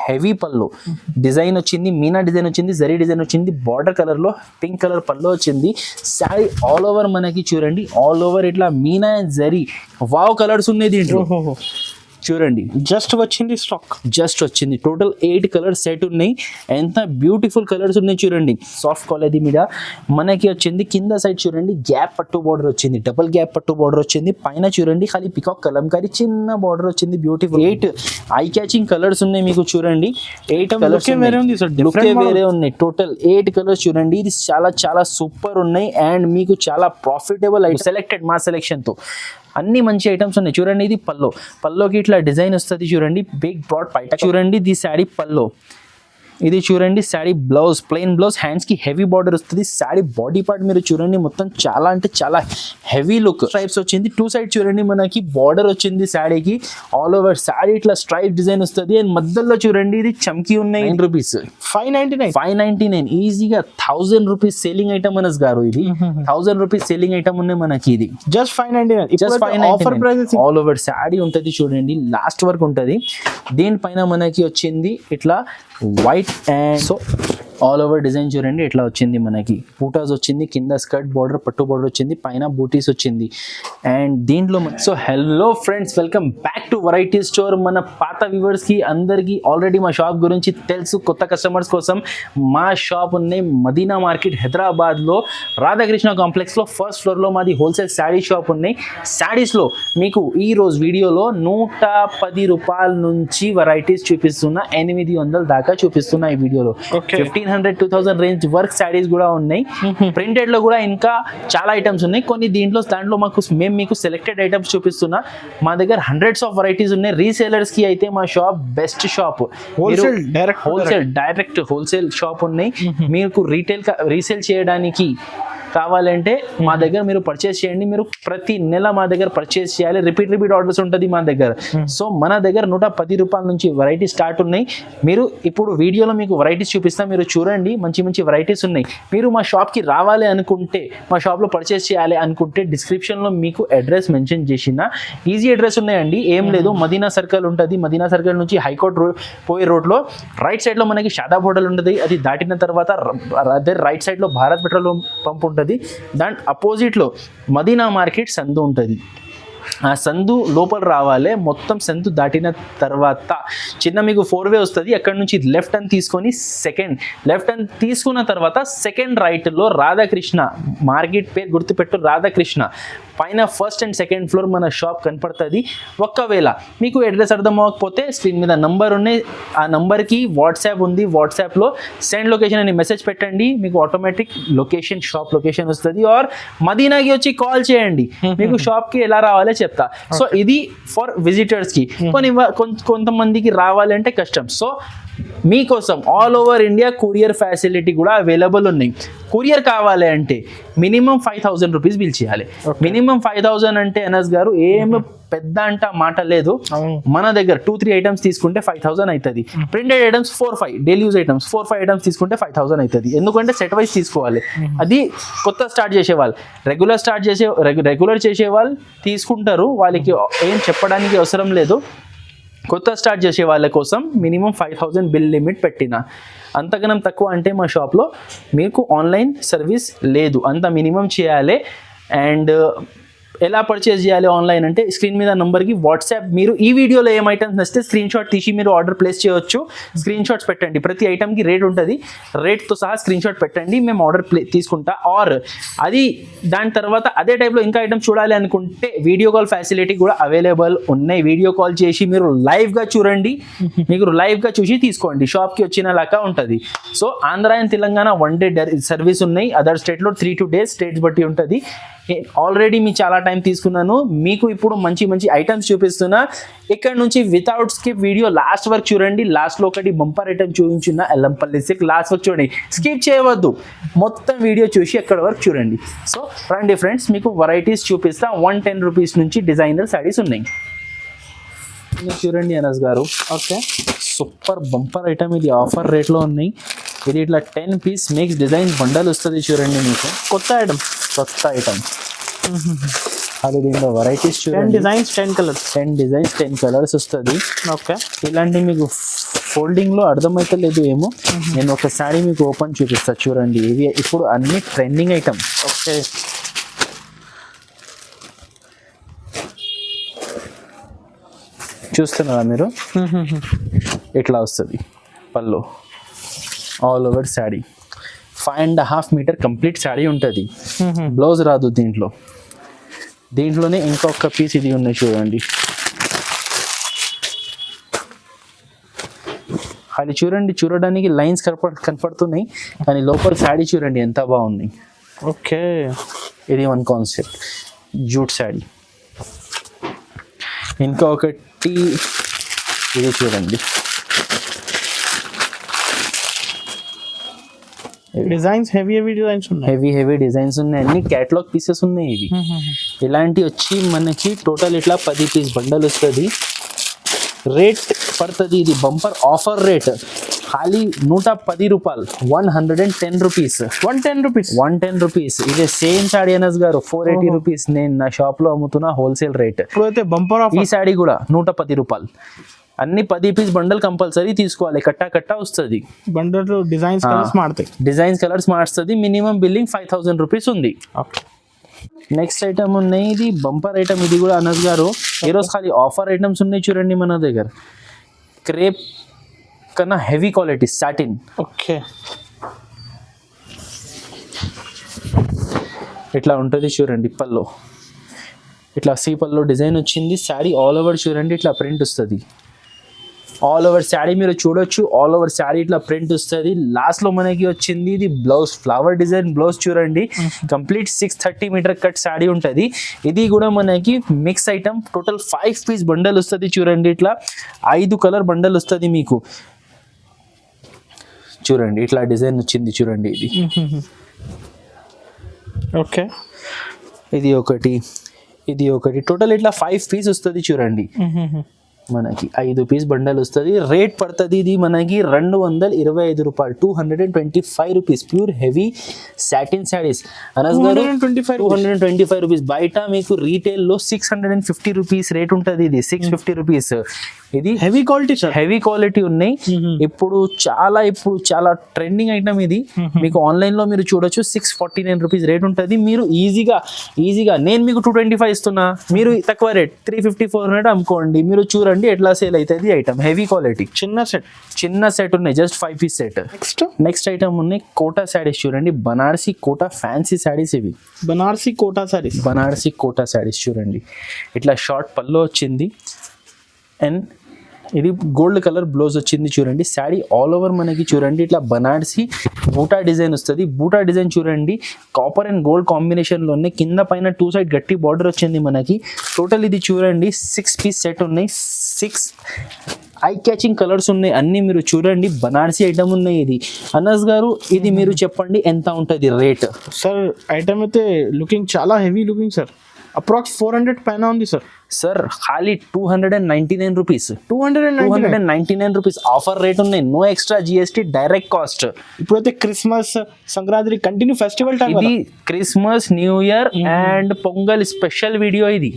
Heavy పళ్ళు design వచ్చింది, Meena design వచ్చింది, జరీ డిజైన్ వచ్చింది, బార్డర్ కలర్ లో పింక్ కలర్ పళ్ళు వచ్చింది. శారీ ఆల్ ఓవర్ మనకి చూడండి, ఆల్ ఓవర్ ఇట్లా Meena and zari wow colours ఉన్నాయి దీంట్లో. చూడండి జస్ట్ వచ్చింది స్టాక్, జస్ట్ వచ్చింది. టోటల్ 8 కలర్ సెట్ ఉన్నాయి. ఎంత బ్యూటిఫుల్ కలర్స్ ఉన్నాయి చూడండి. సాఫ్ట్ క్వాలిటీ మీద మనకి వచ్చింది. కింద సైడ్ చూడండి గ్యాప్ పట్టు బార్డర్ వచ్చింది, డబుల్ గ్యాప్ పట్టు బార్డర్ వచ్చింది. పైన చూడండి ఖాళీ పికాక్ కలంకారీ చిన్న బార్డర్ వచ్చింది. బ్యూటిఫుల్ 8 ఐ క్యాచింగ్ కలర్స్ ఉన్నాయి మీకు చూడండి. 8 కలర్స్ వేరే ఉన్నాయి. టోటల్ 8 కలర్స్ చూడండి. ఇది చాలా చాలా సూపర్ ఉన్నాయి అండ్ మీకు చాలా ప్రాఫిటబుల్ సెలెక్టెడ్ మా సెలెక్షన్ తో అన్ని మంచి ఐటమ్స్ ఉన్నాయి చూడండి. ఇది పల్లోకి ఇట్లా డిజైన్ వస్తుంది చూడండి, బిగ్ బ్రాడ్ పైట చూడండి. ఇది శారీ పల్లో, ఇది చూడండి sari blouse, plain blouse, hands కి హెవీ బార్డర్ వస్తుంది. శారీ బాడీ పార్ట్ మీరు చూడండి మొత్తం చాలా అంటే చాలా హెవీ లుక్. స్ట్రైప్స్ వచ్చింది 2 సైడ్ చూడండి, మనకి బార్డర్ వచ్చింది శారీకి. ఆల్ ఓవర్ శారీ ఇట్లా స్ట్రైప్ డిజైన్ వస్తుంది అండ్ మధ్యలో చూడండి ఇది చమ్కీ ఉన్నాయి. 9 రూపీస్, 599 ఈజీగా 1000 రూపీస్ సేలింగ్ ఐటమ్ అనస్ గారు. ఇది 1000 రూపీస్ సేలింగ్ ఐటమ్ ఉన్నాయి మనకి. ఇది just 599 offer price. All over sari ఉంటుంది చూడండి, లాస్ట్ వరకు ఉంటుంది. దీనిపైన మనకి వచ్చింది ఇట్లా white and so all over design చూడండి ఎట్లా వచ్చింది. మనకి బూటాస్ వచ్చింది, కింద స్కర్ట్ బార్డర్ పట్టు బార్డర్ వచ్చింది, పైన బూటీస్ వచ్చింది. అండ్ దీంట్లో so hello friends, welcome back to variety store. మన పాత వ్యూవర్స్ కి అందరికి ఆల్రెడీ మా షాప్ గురించి తెలుసు. కొత్త కస్టమర్స్ కోసం మా షాప్ ఉన్నాయి మదీనా మార్కెట్ హైదరాబాద్ లో రాధాకృష్ణ కాంప్లెక్స్ లో ఫస్ట్ ఫ్లోర్ లో మాది హోల్సేల్ శారీ షాప్ ఉన్నాయి. శారీస్ లో మీకు ఈ రోజు వీడియోలో 110 రూపాయల నుంచి వెరైటీస్ చూపిస్తున్నా, 800 దాకా చూపిస్తున్నా ఈ వీడియోలో. 1500-2000 రేంజ్ వర్క్ శారీస్ కూడా ఉన్నాయి. ప్రింటెడ్ లో కూడా ఇంకా చాలా ఐటమ్స్ ఉన్నాయి. కొన్ని దాంట్లో మేము మీకు సెలెక్టెడ్ ఐటమ్స్ చూపిస్తున్నా. మా దగ్గర హండ్రెడ్స్ ఆఫ్ వెరైటీస్ ఉన్నాయి. రీసేలర్స్ కి అయితే మా shop best shop. Direct wholesale shop ఉన్నాయి. మీకు రీసేల్ చేయడానికి కావాలంటే మా దగ్గర మీరు పర్చేస్ చేయండి. మీరు ప్రతి నెల మా దగ్గర పర్చేస్ చేయాలి. రిపీట్ ఆర్డర్స్ ఉంటుంది మా దగ్గర. సో మన దగ్గర 110 రూపాయల నుంచి వెరైటీ స్టార్ట్ ఉన్నాయి. మీరు ఇప్పుడు వీడియోలో మీకు వెరైటీస్ చూపిస్తా, మీరు చూడండి. మంచి వెరైటీస్ ఉన్నాయి. మీరు మా షాప్కి రావాలి అనుకుంటే, మా షాప్లో పర్చేస్ చేయాలి అనుకుంటే డిస్క్రిప్షన్లో మీకు అడ్రస్ మెన్షన్ చేసిన ఈజీ అడ్రస్ ఉన్నాయండి. ఏం లేదు, మదీనా సర్కిల్ ఉంటుంది. మదీనా సర్కిల్ నుంచి హైకోర్ట్ పోయే రోడ్లో రైట్ సైడ్లో మనకి షాదాబ్ హోటల్ ఉంటుంది. అది దాటిన తర్వాత అదే రైట్ సైడ్లో భారత్ పెట్రోల్ పంప్ ఉంటుంది. దాని అపోజిట్ లో మదీనా మార్కెట్ సందు ఉంటుంది. ఆ సందు లోపల రావాలి. మొత్తం సందు దాటిన తర్వాత చిన్న మీకు 4-వే వస్తుంది. అక్కడ నుంచి లెఫ్ట్ అని తీసుకొని లెఫ్ట్ అని తీసుకున్న తర్వాత సెకండ్ రైట్ లో రాధాకృష్ణ మార్కెట్ పేరు గుర్తుపెట్టు, రాధాకృష్ణ పైన ఫస్ట్ అండ్ సెకండ్ ఫ్లోర్ మన షాప్ కనపడుతుంది. ఒకవేళ మీకు అడ్రస్ అర్థం అవ్వకపోతే స్క్రీన్ మీద నంబర్ ఉన్నాయి, ఆ నంబర్కి వాట్సాప్ ఉంది. వాట్సాప్లో సెండ్ లొకేషన్ అని మెసేజ్ పెట్టండి, మీకు ఆటోమేటిక్ లొకేషన్ షాప్ లొకేషన్ వస్తుంది. ఆర్ మదీనాకి వచ్చి కాల్ చేయండి, మీకు షాప్కి ఎలా రావాలో చెప్తా. సో ఇది ఫర్ విజిటర్స్ కి. కొంతమందికి రావాలంటే కష్టం. సో మీకోసం all over India courier facility కూడా అవైలబుల్ ఉన్నాయి. కొరియర్ కావాలి అంటే మినిమం 5000 రూపీస్ బిల్ చేయాలి. మినిమం 5000 అంటే అనస్ గారు ఏం పెద్ద అంట మాట లేదు. మన దగ్గర 2-3 ఐటమ్స్ తీసుకుంటే 5000 అవుతుంది. Printed items 4-5 daily use items 4-5 items తీసుకుంటే 5000 అవుతుంది. ఎందుకంటే సెట్ వైజ్ తీసుకోవాలి. అది కొత్త స్టార్ట్ చేసేవాళ్ళు, రెగ్యులర్ చేసేవాళ్ళు తీసుకుంటారు. వాళ్ళకి ఏం చెప్పడానికి అవసరం లేదు. కొత్త స్టార్ట్ చేసే వాళ్ళ కోసం మినిమం 5000 బిల్ లిమిట్ పెట్టిన. అంతకనం తక్కువ అంటే మా షాప్లో మీకు ఆన్లైన్ సర్వీస్ లేదు. అంత మినిమం చేయాలి. అండ్ ఎలా పర్చేస్ చేయాలి ఆన్లైన్ అంటే స్క్రీన్ మీద నంబర్కి వాట్సాప్. మీరు ఈ వీడియోలో ఏం ఐటమ్స్ నచ్చితే స్క్రీన్ షాట్ తీసి మీరు ఆర్డర్ ప్లేస్ చేయొచ్చు. స్క్రీన్ షాట్స్ పెట్టండి, ప్రతి ఐటమ్కి రేట్ ఉంటుంది. రేట్తో సహా స్క్రీన్ షాట్ పెట్టండి, మేము ఆర్డర్ తీసుకుంటా. ఆర్ అది దాని తర్వాత అదే టైప్లో ఇంకా ఐటమ్స్ చూడాలి అనుకుంటే వీడియో కాల్ ఫెసిలిటీ కూడా అవైలబుల్ ఉన్నాయి. వీడియో కాల్ చేసి మీరు లైవ్గా చూడండి, మీకు లైవ్గా చూసి తీసుకోండి. షాప్కి వచ్చినలాగా ఉంటుంది. So Andhra and Telangana 1 day service ఉన్నాయి. అదర్ స్టేట్లో 3 to 2 days స్టేట్స్ బట్టి ఉంటుంది. ఆల్రెడీ మీ చాలా టైం తీసుకున్నాను. మీకు ఇప్పుడు మంచి ఐటమ్స్ చూపిస్తున్నా. ఇక్కడ నుంచి వితౌట్ స్కిప్ వీడియో లాస్ట్ వరకు చూడండి. లాస్ట్లో ఒకటి బంపర్ ఐటమ్ చూపించిన ఎల్లంపల్లి సిల్క్ లాస్ట్ వరకు చూడండి, స్కిప్ చేయవద్దు. మొత్తం వీడియో చూసి ఎక్కడ వరకు చూడండి. సో రండి ఫ్రెండ్స్, మీకు వెరైటీస్ చూపిస్తా. 110 రూపీస్ నుంచి డిజైనర్ శారీస్ ఉన్నాయి. చూడండి అనస్ గారు, ఓకే సూపర్ బంపర్ ఐటమ్. ఇది ఆఫర్ రేట్లో ఉన్నాయి. ఇది ఇట్లా 10 పీస్ మిక్స్ డిజైన్ బండల్ వస్తుంది చూడండి. మీకు కొత్త ఐటమ్ అది దీంట్లో వెరైటీస్ 10 చూడండి, డిజైన్స్ 10 కలర్స్. 10 డిజైన్స్ 10 కలర్స్ వస్తుంది. ఓకే. ఇలాంటి మీకు ఫోల్డింగ్ లో అర్థమైతే లేదు ఏమో, నేను ఒకసారి మీకు ఓపెన్ చూపిస్తా చూడండి. ఇవి ఇప్పుడు అన్ని ట్రెండింగ్ ఐటమ్. ఓకే. చూస్తున్నారా మీరు, ఇట్లా వస్తుంది పళ్ళు, all over sari, 5.5 meter complete sari ఉంటుంది. బ్లౌజ్ రాదు దీంట్లో. దీంట్లోనే ఇంకొక పీస్ ఇది ఉన్నాయి చూడండి, అది చూడండి, చూడడానికి లైన్స్ కనపడుతున్నాయి కానీ లోపల శాడీ చూడండి ఎంత బాగుంది. ఓకే. ఇది వన్ కాన్సెప్ట్ జూట్ శాడీ. ఇంకా ఒకటి ఇది చూడండి, డిజైన్స్ హెవీ డిజైన్స్ ఉన్నాయి. హెవీ డిజైన్స్ ఉన్నాయి, అన్ని క్యాటలాగ్ పీసెస్ ఉన్నాయి ఇవి. ఇలాంటి వచ్చి మనకి టోటల్ ఇట్లా 10 పీస్ బండల్ వస్తుంది. రేట్ పడుతుంది, ఇది బంపర్ ఆఫర్ రేట్ ఖాళీ 110 రూపాయలు, 110 రూపీస్. 110 రూపీస్. 110 రూపీస్. ఇదే సేమ్ సాడీ అనస్ గారు 480 రూపీస్ నేను నా షాప్ లో అమ్ముతున్నా హోల్సేల్ రేట్. ఇప్పుడైతే బంపర్ ఆఫర్. ఈ సాడీ కూడా 110 రూపాయలు. అన్ని 10 పీస్ బండల్ కంపల్సరీ తీసుకోవాలి, కట్టా వస్తుంది. బండల్ డిజైన్స్ కలర్స్ మారుతాయి, డిజైన్స్ కలర్స్ మారుస్తుంది. మినిమం బిల్లింగ్ 5000 రూపీస్ ఉంది. ఓకే. నెక్స్ట్ ఐటమ్ ఉన్నాయి, ఇది బంపర్ ఐటమ్. ఇది కూడా అనస్ గారు ఈరోజు ఖాళీ ఆఫర్ ఐటమ్స్ ఉన్నాయి చూడండి మన దగ్గర. క్రేప్ కన్నా హెవీ క్వాలిటీ సాటిన్. ఓకే. ఇట్లా ఉంటుంది చూడండి పల్లో, ఇట్లా సీ పల్లో డిజైన్ వచ్చింది. శారీ ఆల్ ఓవర్ చూడండి ఇట్లా ప్రింట్ వస్తుంది. ఆల్ ఓవర్ శారీ మీరు చూడొచ్చు, ఆల్ ఓవర్ శారీ ఇట్లా ప్రింట్ వస్తుంది. లాస్ట్ లో మనకి వచ్చింది ఇది బ్లౌజ్, ఫ్లవర్ డిజైన్ బ్లౌజ్ చూడండి. కంప్లీట్ 630 మీటర్ కట్ శారీ ఉంటుంది. ఇది కూడా మనకి mix item. Total 5 piece bundle వస్తుంది చూడండి. ఇట్లా 5 కలర్ బండల్ వస్తుంది మీకు. చూడండి ఇట్లా డిజైన్ వచ్చింది చూడండి. ఇది ఓకే. ఇది ఒకటి టోటల్ ఇట్లా 5 పీస్ వస్తుంది చూడండి. మనకి 5 పీస్ బండల్ వస్తుంది. రేట్ పడుతుంది ఇది మనకి 225 రూపాయలు, 225 rupees. Pure heavy satin saris Anas గారు 225 రూపీస్. బయట మీకు రీటైల్ లో 650 రూపీస్ రేట్ ఉంటుంది, ఇది 650 రూపీస్. ఇది heavy quality sir, heavy quality ఉన్నాయి. ఇప్పుడు చాలా ట్రెండింగ్ ఐటమ్ ఇది. మీకు ఆన్లైన్ లో మీరు చూడొచ్చు 649 రూపీస్ రేట్ ఉంటుంది. మీరు ఈజీగా నేను మీకు 225 ఇస్తున్నా, మీరు తక్కువ రేట్ 350 400 అమ్ముకోండి. మీరు చూడండి ఎట్లా సేల్ అవుతుంది ఐటమ్. హెవీ క్వాలిటీ చిన్న సెట్ ఉన్నాయి, just 5 piece set. Next item ఉన్నాయి కోటా శారీస్ చూడండి. బనారసి కోటా ఫ్యాన్సీ శారీస్ ఇవి. బనారసి కోటా శారీస్ చూడండి. ఇట్లా షార్ట్ పల్లో వచ్చింది అండ్ ఇది గోల్డ్ కలర్ బ్లౌజ్ వచ్చింది చూడండి. శారీ ఆల్ ఓవర్ మనకి చూడండి ఇట్లా బనారసి బూటా డిజైన్ వస్తుంది. బూటా డిజైన్ చూడండి కాపర్ అండ్ గోల్డ్ కాంబినేషన్లోనే, కింద పైన 2 సైడ్ గట్టి బార్డర్ వచ్చింది మనకి. టోటల్ ఇది చూడండి 6 పీస్ సెట్ ఉన్నాయి. 6 ఐ క్యాచింగ్ కలర్స్ ఉన్నాయి అన్ని. మీరు చూడండి బనారసి ఐటమ్ ఉన్నాయి. ఇది అనస్ గారు ఇది మీరు చెప్పండి ఎంత ఉంటుంది రేట్? సార్ ఐటమ్ అయితే లుకింగ్ చాలా హెవీ లుకింగ్ సార్. అప్రాక్స్ 400 పైన ఉంది సార్. ఖాళీ 299 రూపీస్. 299 రూపీస్ ఆఫర్ రేట్ ఉన్నాయి. No extra GST, direct cost. ఇప్పుడైతే Christmas Sankranti continue festival time. ఇది Christmas, new year and Pongal special video ఇది.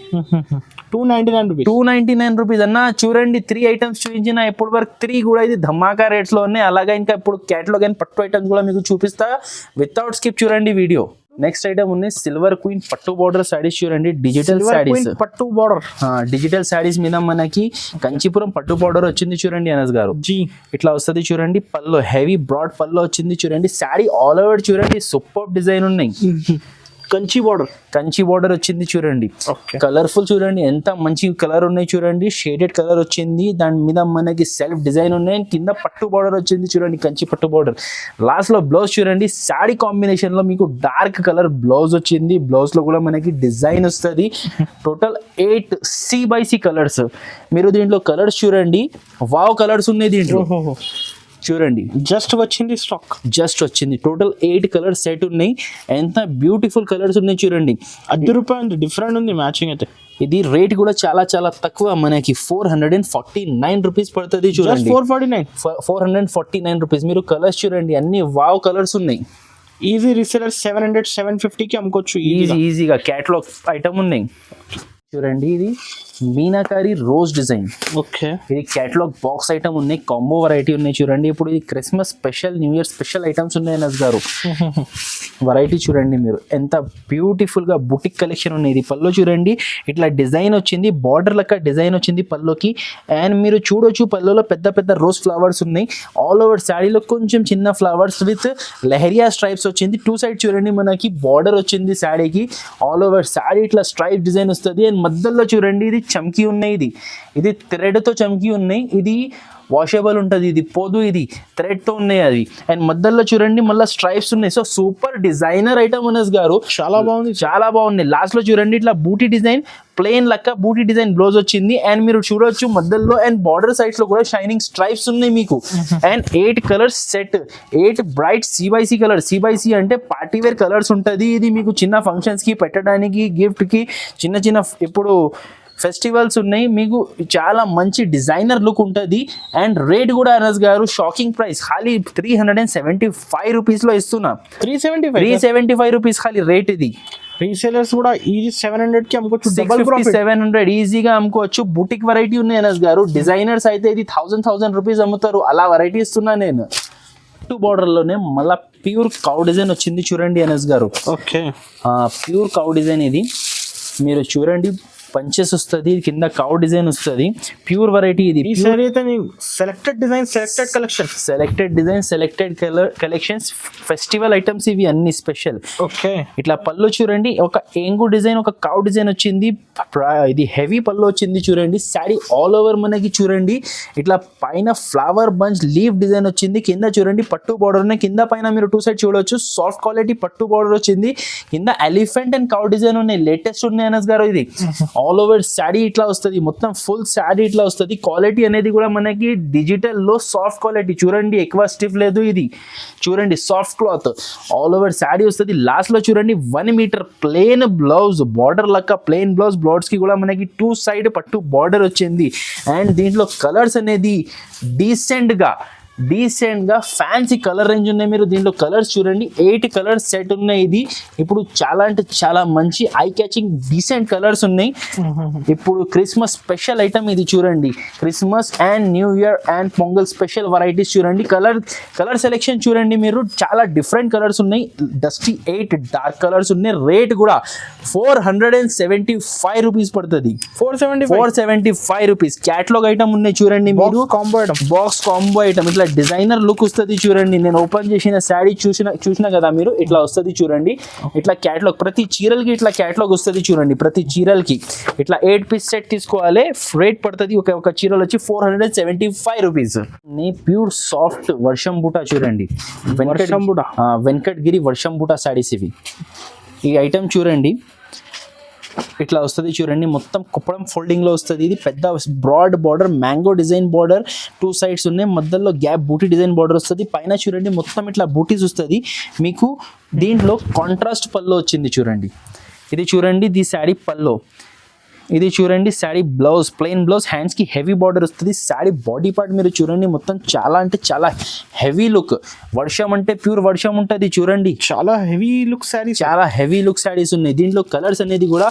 299 రూపీస్ అన్న. చూడండి 3 ఐటమ్స్ చూపించిన ఎప్పటి వరకు 3 కూడా ఇది ధమాకా రేట్స్ లో ఉన్నాయి. అలాగే ఇంకా ఇప్పుడు క్యాటలాగ్ అండ్ పట్టు ఐటమ్స్ కూడా మీకు చూపిస్తా వితౌట్ స్కిప్ చూడండి వీడియో. నెక్స్ట్ ఐటమ్ ఉన్నాయి సిల్వర్ క్వీన్ పట్టు బోర్డర్ సారీస్ చూడండి. డిజిటల్ సారీస్ పట్టు బోర్డర్, డిజిటల్ సారీస్ మీద మనకి కంచిపురం పట్టు బోర్డర్ వచ్చింది చూడండి అనస్ గారు. ఇట్లా వస్తుంది చూడండి. పల్లో హెవీ బ్రాడ్ పల్లో వచ్చింది చూడండి. శారీ ఆల్ ఓవర్ చూడండి సూపర్ డిజైన్ ఉన్నాయి. కంచి బోర్డర్ వచ్చింది చూడండి. కలర్ఫుల్ చూడండి ఎంత మంచి కలర్ ఉన్నాయి చూడండి. షేడెడ్ కలర్ వచ్చింది, దాని మీద మనకి సెల్ఫ్ డిజైన్ ఉన్నాయి. కింద పట్టు బోర్డర్ వచ్చింది చూడండి, కంచి పట్టు బోర్డర్. లాస్ట్ లో బ్లౌజ్ చూడండి శారీ కాంబినేషన్ లో మీకు డార్క్ కలర్ బ్లౌజ్ వచ్చింది. బ్లౌజ్ లో కూడా మనకి డిజైన్ వస్తుంది. Total 8 C/C colours. మీరు దీంట్లో కలర్స్ చూడండి, వావ్ కలర్స్ ఉన్నాయి దీంట్లో చూడండి. జస్ట్ వచ్చింది టోటల్ 8 కలర్ సెట్ ఉన్నాయి. ఎంత బ్యూటిఫుల్ కలర్స్ ఉన్నాయి చూడండి. ₹10 డిఫరెంట్ ఉంది మ్యాచింగ్ అయితే. ఇది రేట్ కూడా చాలా తక్కువ, మనకి 449 రూపీస్ పడుతుంది చూడండి. 449 రూపీస్. మీరు కలర్స్ చూడండి అన్ని వావ్ కలర్స్ ఉన్నాయి. ఈజీ రీసెలర్ 700 750కి అమ్ముకోవచ్చు ఈజీగా క్యాటలాగ్ ఐటమ్ ఉన్నాయి చూడండి. ఇది మీనాకారి రోజ్ డిజైన్, ఓకే. ఇది క్యాటలాగ్ బాక్స్ ఐటమ్ ఉన్నాయి, కాంబో వెరైటీ ఉన్నాయి చూడండి. ఇప్పుడు ఇది Christmas special, new year special items ఉన్నాయి అనస్ గారు. వెరైటీ చూడండి మీరు, ఎంత బ్యూటిఫుల్ గా బుటిక్ కలెక్షన్ ఉన్నాయి. ఇది పల్లో చూడండి, ఇట్లా డిజైన్ వచ్చింది, బార్డర్ లెక్క డిజైన్ వచ్చింది పల్లోకి. అండ్ మీరు చూడొచ్చు పల్లోలో పెద్ద పెద్ద రోజ్ ఫ్లవర్స్ ఉన్నాయి. ఆల్ ఓవర్ శారీలో కొంచెం చిన్న ఫ్లవర్స్ విత్ లెహరియా స్ట్రైప్స్ వచ్చింది. టూ సైడ్ చూడండి మనకి బార్డర్ వచ్చింది శారీకి. ఆల్ ఓవర్ శారీ ఇట్లా స్ట్రైప్ డిజైన్ వస్తుంది. అండ్ మధ్యలో చూడండి ఇది చమ్కీ ఉన్నాయి, ఇది థ్రెడ్తో చమ్కీ ఉన్నాయి. ఇది వాషబుల్ ఉంటుంది, ఇది పోదు, ఇది థ్రెడ్తో ఉన్నాయి అది. అండ్ మధ్యలో చూడండి మళ్ళీ స్ట్రైప్స్ ఉన్నాయి. So super designer item Anas గారు, చాలా బాగుంది, చాలా బాగుంది. లాస్ట్ లో చూడండి ఇట్లా బూటీ డిజైన్, ప్లెయిన్ లెక్క బూటీ డిజైన్ బ్లౌజ్ వచ్చింది. అండ్ మీరు చూడొచ్చు మధ్యలో అండ్ బార్డర్ సైడ్స్ లో కూడా షైనింగ్ స్ట్రైప్స్ ఉన్నాయి మీకు. And 8 colours set, 8 bright CYC colour. CYC అంటే పార్టీ వేర్ కలర్స్ ఉంటుంది. ఇది మీకు చిన్న ఫంక్షన్స్ కి పెట్టడానికి, గిఫ్ట్ కి, చిన్న చిన్న ఇప్పుడు ఫెస్టివల్స్ ఉన్నాయి, మీకు చాలా మంచి డిజైనర్ లుక్ ఉంటుంది. అండ్ రేట్ కూడా అనస్ గారు షాకింగ్ ప్రైస్, ఖాళీ 375 రూపీస్లో ఇస్తున్నా. 375 రూపీస్ ఖాళీ రేట్. ఇది రీసేలర్స్ కూడా ఈజీ 700కి అమ్ముకోవచ్చు, 700 ఈజీగా అమ్ముకోవచ్చు. బుటిక్ వెరైటీ ఉన్నాయి అనస్ గారు. డిజైనర్స్ అయితే ఇది 1000 రూపీస్ అమ్ముతారు, అలా వెరైటీ ఇస్తున్నా నేను. టూ బార్డర్ లోనే మళ్ళీ ప్యూర్ కౌ డిజైన్ వచ్చింది చూడండి అనస్ గారు. ఓకే, ప్యూర్ కౌ డిజైన్ ఇది మీరు చూడండి. పంచెస్ వస్తుంది, కింద కౌ డిజైన్ వస్తుంది, ప్యూర్ వెరైటీ ఇది. Selected design, selected collection, selected design, selected collections, festival items ఇవి అన్ని స్పెషల్. ఓకే, ఇట్లా పళ్ళు చూడండి, ఒక ఏంగు డిజైన్, ఒక కౌ డిజైన్ వచ్చింది. ఇది హెవీ పళ్ళు వచ్చింది చూడండి. శారీ ఆల్ ఓవర్ మనకి చూడండి ఇట్లా పైన ఫ్లవర్ బంచ్ లీవ్ డిజైన్ వచ్చింది. కింద చూడండి పట్టు బార్డర్ ఉన్నాయి, కింద పైన మీరు టూ సైడ్ చూడవచ్చు. సాఫ్ట్ క్వాలిటీ పట్టు బార్డర్ వచ్చింది. కింద ఎలిఫెంట్ అండ్ కౌ డిజైన్ ఉన్నాయి, లేటెస్ట్ ఉన్నాయి అనస్ గారు. ఇది ఆల్ ఓవర్ శారీ ఇట్లా వస్తుంది, మొత్తం ఫుల్ శారీ ఇట్లా వస్తుంది. క్వాలిటీ అనేది కూడా మనకి డిజిటల్ లో సాఫ్ట్ క్వాలిటీ చూడండి, ఎక్కువ స్టిఫ్ లేదు. ఇది చూడండి soft cloth, all over sari వస్తుంది. లాస్ట్ లో చూడండి 1 మీటర్ ప్లెయిన్ బ్లౌజ్, బార్డర్ లెక్క ప్లెయిన్ బ్లౌజ్. బ్లౌజ్ కి కూడా మనకి 2 సైడ్ పట్టు బార్డర్ వచ్చింది. అండ్ దీంట్లో కలర్స్ అనేది డీసెంట్ గా ఫ్యాన్సీ కలర్ రేంజ్ ఉన్నాయి. మీరు దీంట్లో కలర్స్ చూడండి, 8 కలర్స్ సెట్ ఉన్నాయి. ఇది ఇప్పుడు చాలా అంటే చాలా మంచి ఐ క్యాచింగ్ డీసెంట్ కలర్స్ ఉన్నాయి. ఇప్పుడు క్రిస్మస్ స్పెషల్ ఐటమ్ ఇది చూడండి. Christmas and new year and Pongal special varieties చూడండి. కలర్ సెలెక్షన్ చూడండి మీరు, చాలా డిఫరెంట్ కలర్స్ ఉన్నాయి. డస్టీ 8 డార్క్ కలర్స్ ఉన్నాయి. రేట్ కూడా 475 రూపీస్ పడుతుంది. 475 రూపీస్. క్యాటలాగ్ ఐటమ్ ఉన్నాయి చూడంండి మీరు, బాక్స్ కాంబో ఐటమ్. ఇట్లా డిజైనర్ లుక్ వస్తుంది చూడండి. నేను ఓపెన్ చేసిన శారీ చూసిన కదా మీరు, ఇట్లా వస్తుంది చూడండి. ఇట్లా క్యాటలాగ్ ప్రతి చీరలకి ఇట్లా క్యాటలాగ్ వస్తుంది చూడండి. ప్రతి చీరలకి ఇట్లా 8 పీస్ సెట్ తీసుకోవాలి. రేట్ పడుతుంది ఒక చీరలు వచ్చి 475 రూపీస్. ప్యూర్ సాఫ్ట్ వర్షం బూటా చూడండి, వెంకటగిరి వర్షం బూటా శారీస్ ఇవి. ఈ ఐటమ్ చూడండి ఇట్లా వస్తుంది చూడండి, మొత్తం కుప్పడం ఫోల్డింగ్ లో వస్తుంది. ఇది పెద్ద broad border, mango design border, 2 sides ఉన్నాయి. మధ్యలో గ్యాప్ బూటీ డిజైన్ బార్డర్ వస్తుంది. పైన చూడండి మొత్తం ఇట్లా బూటీస్ వస్తుంది మీకు. దీంట్లో కాంట్రాస్ట్ పల్లో వచ్చింది చూడండి. ఇది చూడండి ది శారీ పల్లో. ఇది చూడండి sari blouse, plain blouse, hands కి హెవీ బార్డర్ వస్తుంది. శారీ బాడీ పార్ట్ మీరు చూడండి మొత్తం చాలా అంటే చాలా హెవీ లుక్. వర్షం అంటే ప్యూర్ వర్షం ఉంటుంది చూడండి. చాలా హెవీ లుక్ శారీ, చాలా హెవీ లుక్ శారీస్ ఉన్నాయి. దీంట్లో కలర్స్ అనేది కూడా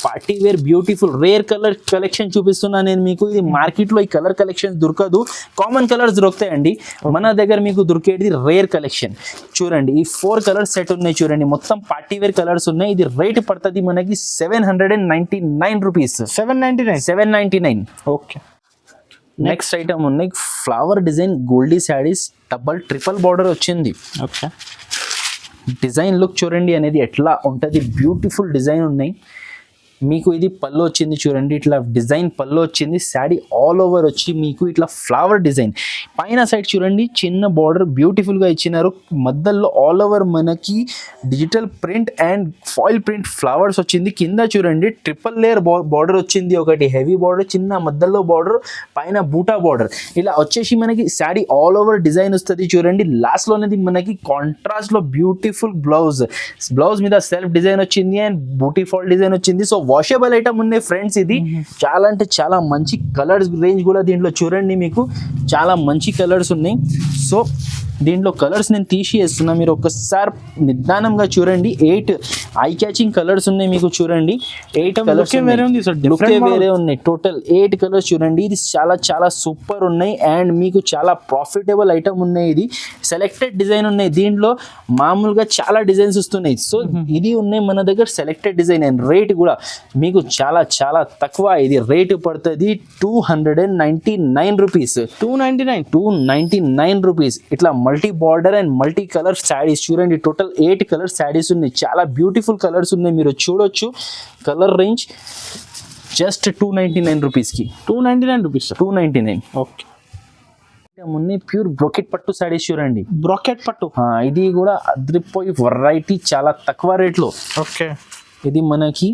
party wear beautiful rare colour collection చూపిస్తున్నా నేను మీకు. ఇది మార్కెట్ లో ఈ కలర్ కలెక్షన్ దొరకదు, కామన్ కలర్స్ దొరుకుతాయండి. మన దగ్గర మీకు దొరికేది రేర్ కలెక్షన్ చూడండి. ఈ 4 కలర్స్ సెట్ ఉన్నాయి చూడండి, మొత్తం పార్టీ వేర్ కలర్స్ ఉన్నాయి. ఇది రేట్ పడుతుంది మనకి 799 రూపీస్. 799. ఓకే, నెక్స్ట్ ఐటమ్ ఉన్నాయి flower design goldy saris, triple border వచ్చింది. ఓకే, డిజైన్ లుక్ చూడండి అనేది ఎట్లా ఉంటుంది, బ్యూటిఫుల్ డిజైన్ ఉన్నాయి మీకు. ఇది పళ్ళు వచ్చింది చూడండి, ఇట్లా డిజైన్ పళ్ళు వచ్చింది. శారీ ఆల్ ఓవర్ వచ్చి మీకు ఇట్లా ఫ్లవర్ డిజైన్. పైన సైడ్ చూడండి చిన్న బార్డర్ బ్యూటిఫుల్ గా ఇచ్చినారు. మధ్యలో ఆల్ ఓవర్ మనకి digital print and foil print flowers వచ్చింది. కింద చూడండి ట్రిపుల్ లేయర్ బార్డర్ వచ్చింది, ఒకటి హెవీ బార్డర్, చిన్న మధ్యలో బార్డర్, పైన బూటా బార్డర్. ఇలా వచ్చేసి మనకి శారీ ఆల్ ఓవర్ డిజైన్ వస్తుంది చూడండి. లాస్ట్ లో అనేది మనకి కాంట్రాస్ట్ లో బ్యూటిఫుల్ బ్లౌజ్ మీద సెల్ఫ్ డిజైన్ వచ్చింది అండ్ బూటీ ఫాల్ డిజైన్ వచ్చింది. సో వాషబుల్ ఐటమ్ ఉన్నాయి ఫ్రెండ్స్. ఇది చాలా అంటే చాలా మంచి కలర్స్ రేంజ్ కూడా దీంట్లో చూడండి మీకు చాలా మంచి కలర్స్ ఉన్నాయి. సో దీంట్లో కలర్స్ నేను తీసి వేస్తున్నా, మీరు ఒక్కసారి నిదానంగా చూడండి. 8 ఐ క్యాచింగ్ కలర్స్ ఉన్నాయి మీకు చూడండి. 8 కలర్స్ వేరే ఉంది సార్, వేరే ఉన్నాయి. టోటల్ 8 కలర్స్ చూడండి. ఇది చాలా చాలా సూపర్ ఉన్నాయి అండ్ మీకు చాలా ప్రాఫిటబుల్ ఐటమ్ ఉన్నాయి. ఇది సెలెక్టెడ్ డిజైన్ ఉన్నాయి, దీంట్లో మామూలుగా చాలా డిజైన్స్ వస్తున్నాయి. సో ఇది ఉన్నాయి మన దగ్గర సెలెక్టెడ్ డిజైన్ అండ్ రేట్ కూడా మీకు చాలా చాలా తక్కువ. ఇది రేట్ పడుతుంది 299 రూపీస్. 299 రూపీస్. ఇట్లా multi border and multi colour saris చూడండి. టోటల్ 8 కలర్ శారీస్ ఉన్నాయి, చాలా బ్యూటిఫుల్ కలర్స్ ఉన్నాయి, మీరు చూడొచ్చు. కలర్ రేంజ్ జస్ట్ 299 రూపీస్కి. 299 రూపీస్. 299. ఓకే. మొన్న ప్యూర్ బ్రోకెట్ పట్టు శారీస్ చూడండి. బ్రోకెట్ పట్టు, ఇది కూడా అద్రిపోయి వెరైటీ, చాలా తక్కువ రేట్లో. ఓకే. ఇది మనకి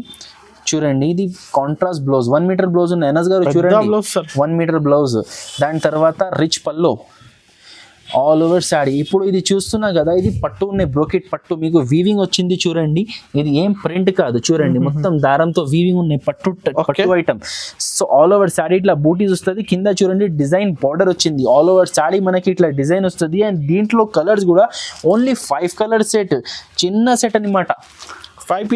చూడండి, ఇది కాంట్రాస్ట్ బ్లౌజ్ 1 మీటర్ బ్లౌజ్ ఉంది ఎనస్ గారు చూడండి. 1 మీటర్ బ్లౌజ్, దాని తర్వాత రిచ్ పల్లో, ఆల్ ఓవర్ శారీ. ఇప్పుడు ఇది చూస్తున్నా కదా, ఇది పట్టు ఉన్నాయి, బ్రోకెట్ పట్టు, మీకు వీవింగ్ వచ్చింది చూడండి. ఇది ఏం ప్రింట్ కాదు చూడండి, మొత్తం దారంతో వీవింగ్ ఉన్నాయి, పట్టు item. So all over sari ఇట్లా బూటీస్ వస్తుంది, కింద చూడండి డిజైన్ బార్డర్ వచ్చింది. ఆల్ ఓవర్ శారీ మనకి ఇట్లా డిజైన్ వస్తుంది అండ్ దీంట్లో కలర్స్ కూడా ఓన్లీ 5 కలర్ సెట్, చిన్న సెట్ అనమాట. 5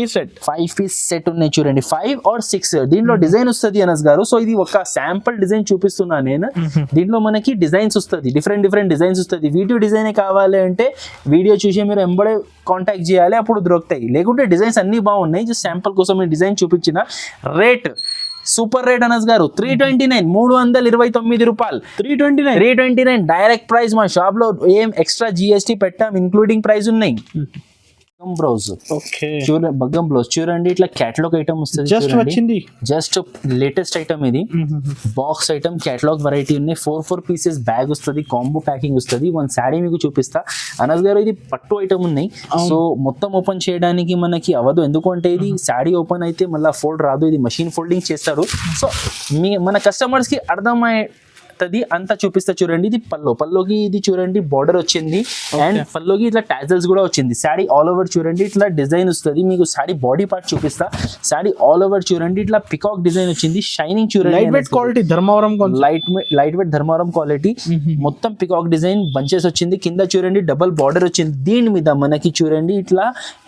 పీస్ సెట్ ఉన్నాయి చూడండి, 5 or 6. దీంట్లో డిజైన్ వస్తుంది అనస్ గారు. సో ఇది ఒక శాంపుల్ డిజైన్ చూపిస్తున్నా నేను. దీంట్లో మనకి డిజైన్స్ వస్తుంది, డిఫరెంట్ డిజైన్స్ వస్తుంది. వీడియో డిజైన్ కావాలి అంటే వీడియో చూసి మీరు ఎంబడే కాంటాక్ట్ చేయాలి, అప్పుడు దొరుకుతాయి. లేకుంటే డిజైన్స్ అన్ని బాగున్నాయి, జస్ట్ శాంపుల్ కోసం నేను డిజైన్ చూపించిన. రేట్ సూపర్ రేట్ అనస్ గారు 329, 329 రూపాయలు. 329 డైరెక్ట్ ప్రైస్. మా షాప్ లో ఏం ఎక్స్ట్రా GST పెట్టాం, ఇంక్లూడింగ్ ప్రైస్ ఉన్నాయి. బ్లౌజ్, ఓకే, చూడండి బగ్గం బ్లౌజ్ చూడండి. ఇట్లా క్యాటలాగ్ ఐటమ్ వస్తుంది, జస్ట్ లేటెస్ట్ ఐటమ్ ఇది. బాక్స్ ఐటమ్, క్యాటలాగ్ వెరైటీ ఉన్నాయి. 4 పీసెస్ బ్యాగ్ వస్తుంది, కాంబో ప్యాకింగ్ వస్తుంది. 1 శారీ మీకు చూపిస్తా అనస్ గారు. ఇది పట్టు ఐటమ్ ఉన్నాయి, సో మొత్తం ఓపెన్ చేయడానికి మనకి అవ్వదు, ఎందుకంటే ఇది శారీ ఓపెన్ అయితే మళ్ళీ ఫోల్డ్ రాదు, ఇది మషిన్ ఫోల్డింగ్ చేస్తారు. సో మన కస్టమర్స్ కి అర్థమయ్యే అంతా చూపిస్తా చూడండి. ఇది పల్లోకి ఇది చూడండి బార్డర్ వచ్చింది అండ్ పల్లోకి ఇట్లా టాజల్స్ కూడా వచ్చింది. శారీ ఆల్ ఓవర్ చూడండి ఇట్లా డిజైన్ వస్తుంది. మీకు శారీ బాడీ పార్ట్ చూపిస్తా. శారీ ఆల్ ఓవర్ చూడండి ఇట్లా పికాక్ డిజైన్ వచ్చింది, షైనింగ్ చూడండి, light weight quality Dharmavaram, light weight Dharmavaram quality. మొత్తం పికాక్ డిజైన్ బంచెస్ వచ్చింది, కింద చూడండి డబల్ బార్డర్ వచ్చింది. దీని మీద మనకి చూడండి ఇట్లా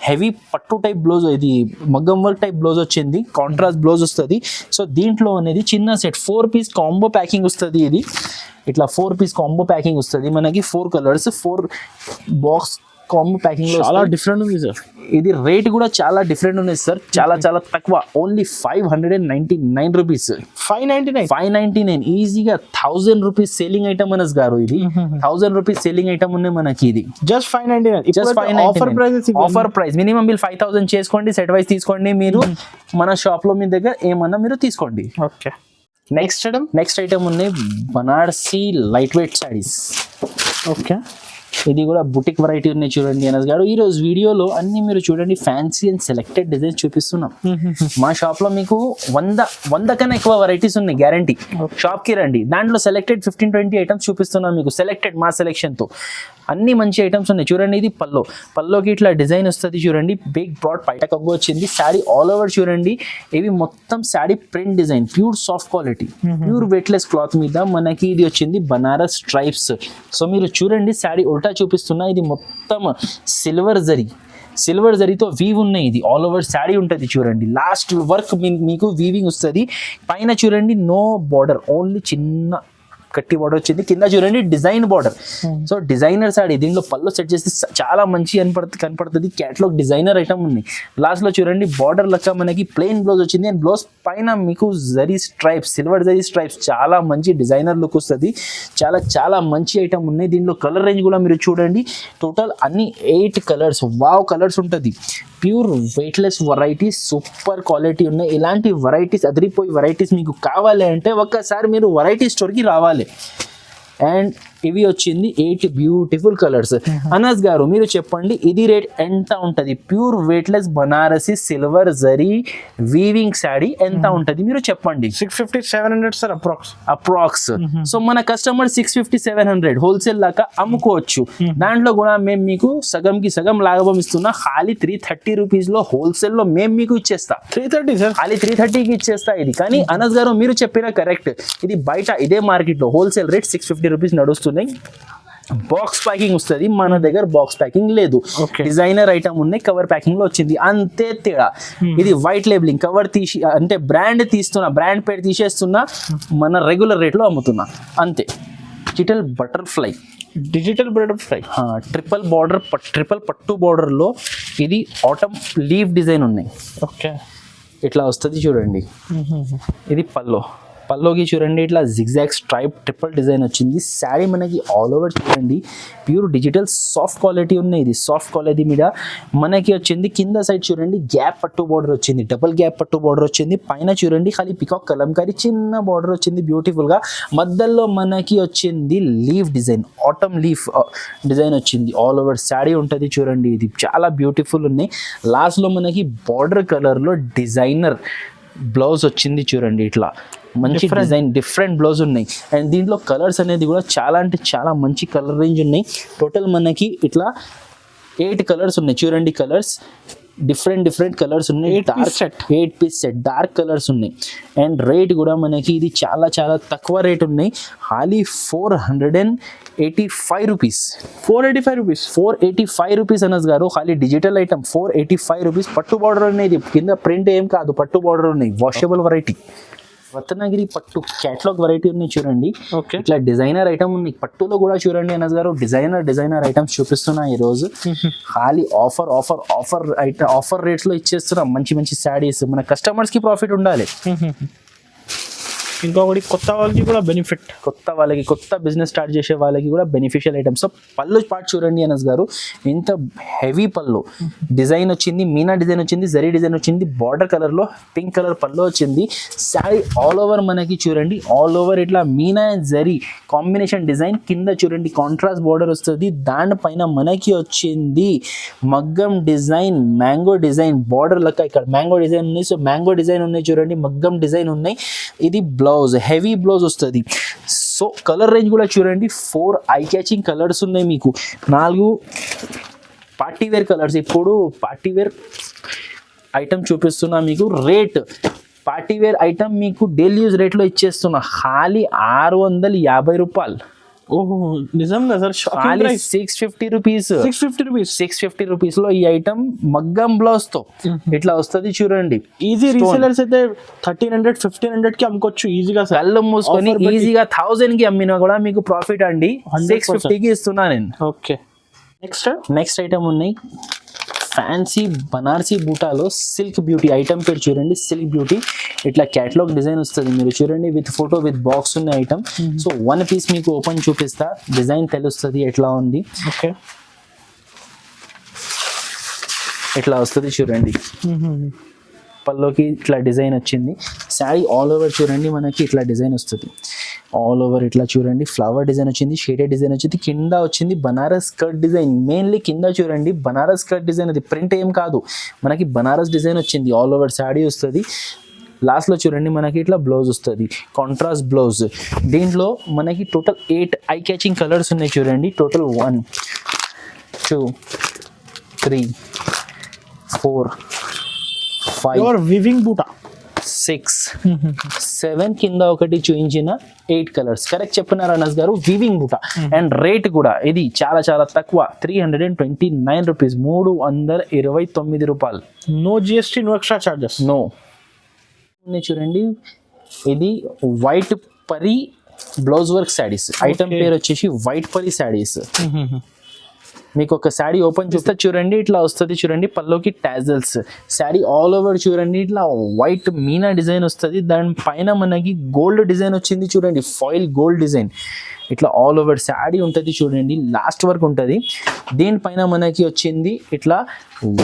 హెవీ పట్టు టైప్ బ్లౌజ్, ఇది మగ్గం వర్క్ టైప్ బ్లౌజ్ వచ్చింది, కాంట్రాస్ట్ బ్లౌజ్ వస్తుంది. సో దీంట్లో అనేది చిన్న సెట్ 4 పీస్ కాంబో ప్యాకింగ్ వస్తుంది. ఇది ఇట్లా 4 పీస్ కాంబో ప్యాకింగ్ వస్తుంది మనకి. 4 కలర్స్, 4 బాక్స్ కాంబో ప్యాకింగ్ లో చాలా డిఫరెంట్ ఉంది సార్. ఇది రేట్ కూడా చాలా డిఫరెంట్ ఉంది సార్, చాలా చాలా తక్కువ. Only 599 rupees. 599 ఈజీగా 1000 రూపీస్ సేలింగ్ ఐటమ్ అనస్ గారు. ఇది 1000 రూపీస్ సేలింగ్ ఐటమ్ ఉన్నాయి మనకి. ఇది just 599 offer price. Minimum bill 5000 చేసుకోండి, సెట్ వైస్ తీసుకోండి. మీరు మన షాప్ లో మీ దగ్గర ఏమన్నా మీరు తీసుకోండి. ఓకే. నెక్స్ట్ ఐటమ్ ఉన్నాయి Banarasi light weight saris. Okay, ఇది కూడా బుటిక్ వెరైటీ ఉన్నాయి చూడండి అనస్ గారు. ఈ రోజు వీడియోలో అన్ని మీరు చూడండి ఫ్యాన్సీ అండ్ సెలెక్టెడ్ డిజైన్స్ చూపిస్తున్నాం. మా షాప్ లో మీకు 100 కన్నా ఎక్కువ వెరైటీస్ ఉన్నాయి, గ్యారంటీ. షాప్ కి రండి, దాంట్లో సెలెక్టెడ్ 15-20 ఐటమ్స్ చూపిస్తున్నాం మీకు. సెలెక్టెడ్ మా సెలెక్షన్ తో అన్ని మంచి ఐటమ్స్ ఉన్నాయి చూడండి. ఇది పల్లోకి ఇట్లా డిజైన్ వస్తుంది చూడండి, బిగ్ బ్రాడ్ పైట కంగు వచ్చింది. శారీ ఆల్ ఓవర్ చూడండి, ఇవి మొత్తం sari print design, pure soft quality, pure weightless cloth మీద మనకి ఇది వచ్చింది బనారస్ స్ట్రైప్స్. సో మీరు చూడండి శారీ ఉల్టా చూపిస్తున్నా, ఇది మొత్తం సిల్వర్ జరీతో వీవ్ ఉన్నాయి. ఇది ఆల్ ఓవర్ శారీ ఉంటుంది చూడండి, లాస్ట్ వర్క్ మీకు వీవింగ్ వస్తుంది. పైన చూడండి నో బార్డర్, ఓన్లీ చిన్న కట్టి బార్డర్ వచ్చింది. కింద చూడండి design border. So designer sari, దీనిలో పళ్ళు సెట్ చేస్తే చాలా మంచి కనపడుతుంది. క్యాటలాగ్ డిజైనర్ ఐటమ్ ఉంది. లాస్ట్ లో చూడండి బార్డర్ లెక్క మనకి ప్లెయిన్ బ్లౌజ్ వచ్చింది అండ్ బ్లౌజ్ పైన మీకు zari stripes, silver zari stripes, చాలా మంచి డిజైనర్ లుక్ వస్తుంది. చాలా చాలా మంచి ఐటమ్ ఉన్నాయి. దీనిలో కలర్ రేంజ్ కూడా మీరు చూడండి, టోటల్ అన్ని 8 కలర్స్, వావ్ కలర్స్ ఉంటుంది. Pure weightless varieties, super quality ఉన్నాయి. ఇలాంటి వెరైటీస్, అదిరిపోయి వెరైటీస్ మీకు కావాలి అంటే ఒక్కసారి మీరు వెరైటీ స్టోర్కి రావాలి. అండ్ ఇవి వచ్చింది 8 బ్యూటిఫుల్ కలర్స్. అనస్ గారు మీరు చెప్పండి ఇది రేట్ ఎంత ఉంటది? Pure weightless Banarasi silver zari weaving sari ఎంత ఉంటది మీరు చెప్పండి. 650-700 సార్ అప్రాక్స్. సో మన కస్టమర్ 650-700 హోల్సేల్ లాగా అమ్ముకోవచ్చు. దాంట్లో కూడా మేము మీకు సగంకి సగం లాభం ఇస్తున్నా. ఖాళీ 330 రూపీస్ లో హోల్సేల్ లో మేము మీకు ఇచ్చేస్తా. 330 సార్, ఖాళీ 330కి ఇచ్చేస్తా ఇది. కానీ అనస్ గారు మీరు చెప్పిన కరెక్ట్, ఇది బయట ఇదే మార్కెట్ లో హోల్సేల్ రేట్ 650 రూపీస్ నడుస్తుంది. బాక్స్ ప్యాకింగ్ వస్తుంది, మన దగ్గర బాక్స్ ప్యాకింగ్ లేదు. Okay. డిజైనర్ ఐటమ్ ఉన్నాయి, కవర్ ప్యాకింగ్ లో వచ్చింది, అంతే తేడా. ఇది వైట్ లేబులింగ్, కవర్ తీసి అంటే బ్రాండ్ తీస్తున్నా, బ్రాండ్ పేరు తీసేస్తున్నా, మన రెగ్యులర్ రేట్ లో అమ్ముతున్నా అంతే. Digital butterfly, digital butterfly, triple పట్టు బార్డర్ లో ఇది ఆటమ్ లీవ్ డిజైన్ ఉన్నాయి. ఓకే. ఇట్లా వస్తుంది చూడండి. ఇది పల్లోకి చూడండి ఇట్లా జిగ్జాగ్ స్ట్రైప్ ట్రిపుల్ డిజైన్ వచ్చింది. శారీ మనకి ఆల్ ఓవర్ చూడండి ప్యూర్ డిజిటల్ సాఫ్ట్ క్వాలిటీ ఉన్నాయి. ఇది సాఫ్ట్ క్వాలిటీ మీద మనకి వచ్చింది. కింద సైడ్ చూడండి గ్యాప్ పట్టు బార్డర్ వచ్చింది, డబుల్ గ్యాప్ పట్టు బార్డర్ వచ్చింది. పైన చూడండి ఖాళీ పికాక్ కలంకారీ చిన్న బార్డర్ వచ్చింది బ్యూటిఫుల్ గా. మధ్యలో మనకి వచ్చింది leaf design, atom leaf design వచ్చింది. ఆల్ ఓవర్ శారీ ఉంటుంది చూడండి. ఇది చాలా బ్యూటిఫుల్ ఉన్నాయి. లాస్ట్ లో మనకి బార్డర్ కలర్ లో డిజైనర్ బ్లౌజ్ వచ్చింది చూడండి. ఇట్లా మంచి డిజైన్ డిఫరెంట్ బ్లౌజ్ ఉన్నాయి. అండ్ దీంట్లో కలర్స్ అనేది కూడా చాలా అంటే చాలా మంచి కలర్ రేంజ్ ఉన్నాయి. టోటల్ మనకి ఇట్లా 8 కలర్స్ ఉన్నాయి చూడండి. కలర్స్ డిఫరెంట్ కలర్స్ ఉన్నాయి. 8 పీస్ సెట్ డార్క్ కలర్స్ ఉన్నాయి. అండ్ రేట్ కూడా మనకి ఇది చాలా చాలా తక్కువ రేట్ ఉన్నాయి. Holly 485 rupees. 485 రూపీస్ అనస్ గారు. ఖాళీ డిజిటల్ ఐటమ్ 485 రూపీస్. పట్టు బార్డర్ ఉన్నాయి, కింద ప్రింట్ ఏం కాదు, పట్టు బార్డర్ ఉన్నాయి. వాషబుల్ వెరైటీ రత్నగిరి పట్టు క్యాటలాగ్ వెరైటీ ఉన్నాయి చూడండి. ఓకే. ఇట్లా డిజైనర్ ఐటమ్ ఉంది. పట్టులో కూడా చూడండి అనస్ గారు, డిజైనర్ ఐటమ్స్ చూపిస్తున్నా ఈ రోజు. ఖాళీ ఆఫర్ రేట్స్ లో ఇచ్చేస్తున్నాం మంచి శారీస్. మన కస్టమర్స్ కి ప్రాఫిట్ ఉండాలి. ఇంకొకటి కొత్త వాళ్ళకి కూడా బెనిఫిట్, కొత్త బిజినెస్ స్టార్ట్ చేసే వాళ్ళకి కూడా బెనిఫిషియల్ ఐటమ్స్. సో పళ్ళు పార్ట్ చూడండి అనస్ గారు, ఎంత హెవీ పళ్ళు డిజైన్ వచ్చింది, మీనా డిజైన్ వచ్చింది, జరీ డిజైన్ వచ్చింది, బార్డర్ కలర్ లో పింక్ కలర్ పళ్ళు వచ్చింది. శారీ ఆల్ ఓవర్ మనకి చూడండి, ఆల్ ఓవర్ ఇట్లా Meena and zari combination design. కింద చూడండి కాంట్రాస్ట్ బార్డర్ వస్తుంది, దానిపైన మనకి వచ్చింది మగ్గం డిజైన్, మ్యాంగో డిజైన్ బార్డర్ లెక్క. ఇక్కడ మ్యాంగో డిజైన్ ఉన్నాయి, సో మ్యాంగో డిజైన్ ఉన్నాయి చూడండి, మగ్గం డిజైన్ ఉన్నాయి. ఇది బ్లౌజ్, హెవీ బ్లౌజ్ వస్తుంది. సో కలర్ రేంజ్ కూడా చూడండి, 4 ఐ క్యాచింగ్ కలర్స్ ఉన్నాయి మీకు. 4 పార్టీ వేర్ కలర్స్. ఇప్పుడు పార్టీ వేర్ ఐటమ్ చూపిస్తున్నా మీకు. రేట్ పార్టీ వేర్ ఐటమ్ మీకు డైలీ యూజ్ రేట్లో ఇచ్చేస్తున్నా. ఖాళీ 650 రూపాయలు. ఓహో, నిజంగా సార్? 650 రూపీస్. 650 రూపీస్ లో ఈ ఐటమ్ మగ్గం బ్లౌజ్ తో ఇట్లా వస్తుంది చూడండి. ఈజీ రీసెలర్స్ అయితే 1300 1500 కి అమ్ముకోవచ్చు ఈజీగా సార్. కళ్ళు మూసుకొని ఈజీగా 1000 కి అమ్మినా కూడా మీకు ప్రాఫిట్ అండి. 650 కి ఇస్తున్నా నేను. ఓకే. నెక్స్ట్ ఐటమ్ ఉన్నాయి ఫ్యాన్సీ బనారసీ బూటాలో సిల్క్ బ్యూటీ. ఐటమ్ పేరు చూడండి, సిల్క్ బ్యూటీ. ఇట్లా క్యాటలాగ్ డిజైన్ వస్తుంది, మీరు చూడండి విత్ ఫోటో విత్ బాక్స్ ఉన్న ఐటమ్. సో 1 పీస్ మీకు ఓపెన్ చూపిస్తా, డిజైన్ తెలుస్తుంది ఎట్లా ఉంది. ఓకే. ఇట్లా వస్తుంది చూడండి. పల్లోకి ఇట్లా డిజైన్ వచ్చింది. శారీ ఆల్ ఓవర్ చూడండి మనకి ఇట్లా డిజైన్ వస్తుంది. ఆల్ ఓవర్ ఇట్లా చూడండి ఫ్లవర్ డిజైన్ వచ్చింది, షేడెడ్ డిజైన్ వచ్చింది. కింద వచ్చింది బనారస్ కట్ డిజైన్. మెయిన్లీ కింద చూడండి బనారస్ కట్ డిజైన్, అది ప్రింట్ ఏం కాదు, మనకి బనారస్ డిజైన్ వచ్చింది. ఆల్ ఓవర్ శారీ వస్తుంది. లాస్ట్లో చూడండి మనకి ఇట్లా బ్లౌజ్ వస్తుంది, కాంట్రాస్ట్ బ్లౌజ్. దీంట్లో మనకి టోటల్ 8 ఐ క్యాచింగ్ కలర్స్ ఉన్నాయి చూడండి. టోటల్ 1 2 3 4 5 వివింగ్ బూటా 6 7 కింద ఒకటి చూపించిన 8 కలర్స్. కరెక్ట్ చెప్పినారు అనస్ గారు, వీవింగ్ బూటా. అండ్ రేట్ కూడా ఇది చాలా చాలా తక్కువ, 329 రూపీస్, 329 రూపాయలు. No GST, no extra charges. No. చూడండి ఇది వైట్ పరీ బ్లౌజ్ వర్క్ శారీస్. ఐటమ్ పేరు వచ్చేసి వైట్ పరీ శారీస్. మీకు ఒక శారీ ఓపెన్ చేస్తే చూడండి ఇట్లా వస్తుంది చూడండి. పల్లోకి టాజల్స్. శారీ ఆల్ ఓవర్ చూడండి ఇట్లా వైట్ మీనా డిజైన్ వస్తుంది. దానిపైన మనకి గోల్డ్ డిజైన్ వచ్చింది చూడండి, ఫాయిల్ గోల్డ్ డిజైన్. ఇట్లా ఆల్ ఓవర్ శారీ ఉంటుంది చూడండి, లాస్ట్ వరకు ఉంటుంది. దీనిపైన మనకి వచ్చింది ఇట్లా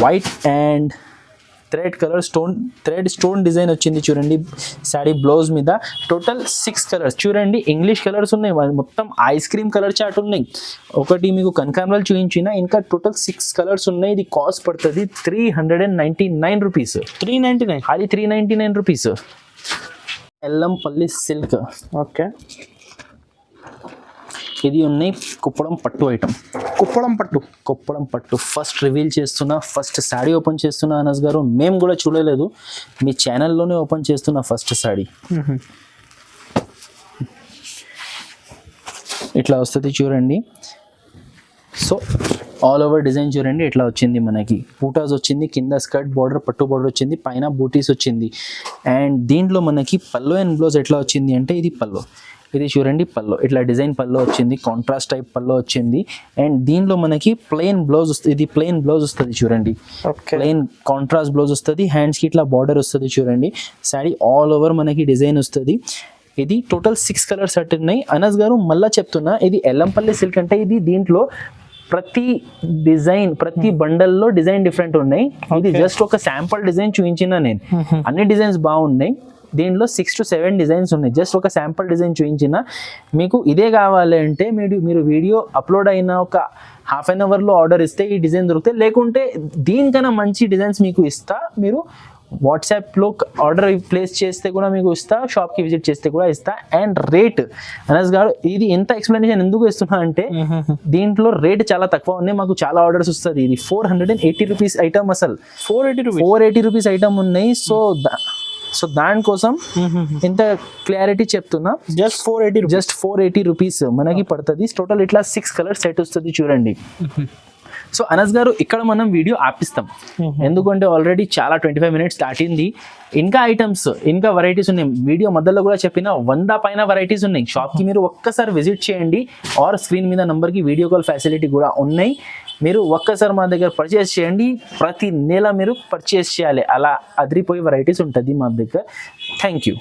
white and thread stone design వచ్చింది చూడండి శారీ బ్లౌజ్ మీద. టోటల్ 6 కలర్స్ చూడండి. ఇంగ్లీష్ కలర్స్ ఉన్నాయి, మొత్తం ఐస్ క్రీమ్ కలర్ చాట్ ఉన్నాయి. ఒకటి మీకు కనకాంబరాలు చూపించిన, ఇంకా టోటల్ 6 కలర్స్ ఉన్నాయి. ఇది కాస్ట్ పడుతుంది 399 రూపీస్. 399, అది 399 రూపీస్. ఎల్లంపల్లి సిల్క్. ఓకే. ఇది ఉన్నాయి కుప్పడం పట్టు ఐటమ్. కుప్పడం పట్టు ఫస్ట్ రివీల్ చేస్తున్నా, ఫస్ట్ శారీ ఓపెన్ చేస్తున్నా అనస్ గారు. మేము కూడా చూడలేదు, మీ ఛానల్లోనే ఓపెన్ చేస్తున్నా ఫస్ట్ శారీ. ఇట్లా వస్తుంది చూడండి. సో ఆల్ ఓవర్ డిజైన్ చూడండి ఎట్లా వచ్చింది, మనకి బూటాస్ వచ్చింది, కింద స్కర్ట్ బార్డర్ పట్టు బార్డర్ వచ్చింది, పైన బూటీస్ వచ్చింది. అండ్ దీంట్లో మనకి పల్లో అండ్ బ్లౌజ్ ఎట్లా వచ్చింది అంటే ఇది పల్లో, ఇది చూడండి పల్లో ఇట్లా డిజైన్ పల్లో వచ్చింది, కాంట్రాస్ట్ టైప్ పల్లో వచ్చింది. అండ్ దీంట్లో మనకి ప్లెయిన్ బ్లౌజ్ వస్తుంది, ఇది ప్లెయిన్ బ్లౌజ్ వస్తుంది చూడండి, ప్లెయిన్ కాంట్రాస్ట్ బ్లౌజ్ వస్తుంది. హ్యాండ్స్కి ఇట్లా బార్డర్ వస్తుంది చూడండి. శారీ ఆల్ ఓవర్ మనకి డిజైన్ వస్తుంది. ఇది టోటల్ 6 కలర్స్ సెట్ ఉన్నాయి. అనస్ గారు మళ్ళీ చెప్తున్నా, ఇది ఎల్లంపల్లి సిల్క్ అంటే ఇది దీంట్లో ప్రతి డిజైన్ ప్రతి బండల్లో డిజైన్ డిఫరెంట్ ఉన్నాయి. ఇది జస్ట్ ఒక శాంపుల్ డిజైన్ చూపించిన నేను, అన్ని డిజైన్స్ బాగున్నాయి. దీంట్లో 6 to 7 డిజైన్స్ ఉన్నాయి. జస్ట్ ఒక శాంపుల్ డిజైన్ చూపించిన. మీకు ఇదే కావాలి అంటే మీరు వీడియో అప్లోడ్ అయిన ఒక హాఫ్ అన్ అవర్లో ఆర్డర్ ఇస్తే ఈ డిజైన్ దొరుకుతాయి. లేకుంటే దీనికన్నా మంచి డిజైన్స్ మీకు ఇస్తా, మీరు వాట్సాప్లో ఆర్డర్ ప్లేస్ చేస్తే కూడా మీకు ఇస్తా, షాప్కి విజిట్ చేస్తే కూడా ఇస్తా. అండ్ రేట్ అనస్ గారు ఇది ఎంత ఎక్స్ప్లెనేషన్ ఎందుకు ఇస్తున్నా అంటే దీంట్లో రేట్ చాలా తక్కువ ఉన్నాయి, మాకు చాలా ఆర్డర్స్ వస్తుంది. ఇది 480 రూపీస్ ఐటమ్, అసలు 480 రూపీస్ ఐటమ్ ఉన్నాయి. సో దానికోసం ఇంత క్లారిటీ చెప్తున్నా. జస్ట్ 480 రూపీస్ మనకి పడుతుంది. టోటల్ ఇట్లా 6 కలర్ సెట్ వస్తుంది చూడండి. సో అనస్ గారు ఇక్కడ మనం వీడియో ఆపిస్తాం, ఎందుకంటే ఆల్రెడీ చాలా 25 మినిట్స్ దాటింది. ఇంకా ఐటమ్స్ ఇంకా వెరైటీస్ ఉన్నాయి. వీడియో మధ్యలో కూడా చెప్పిన 100 పైన వెరైటీస్ ఉన్నాయి. షాప్కి మీరు ఒక్కసారి విజిట్ చేయండి, ఆర్ స్క్రీన్ మీద నంబర్కి వీడియో కాల్ ఫెసిలిటీ కూడా ఉన్నాయి. మీరు ఒక్కసారి మా దగ్గర పర్చేస్ చేయండి, ప్రతి నెల మీరు పర్చేస్ చేయాలి, అలా అదిరిపోయే వెరైటీస్ ఉంటుంది మా దగ్గర. Thank you.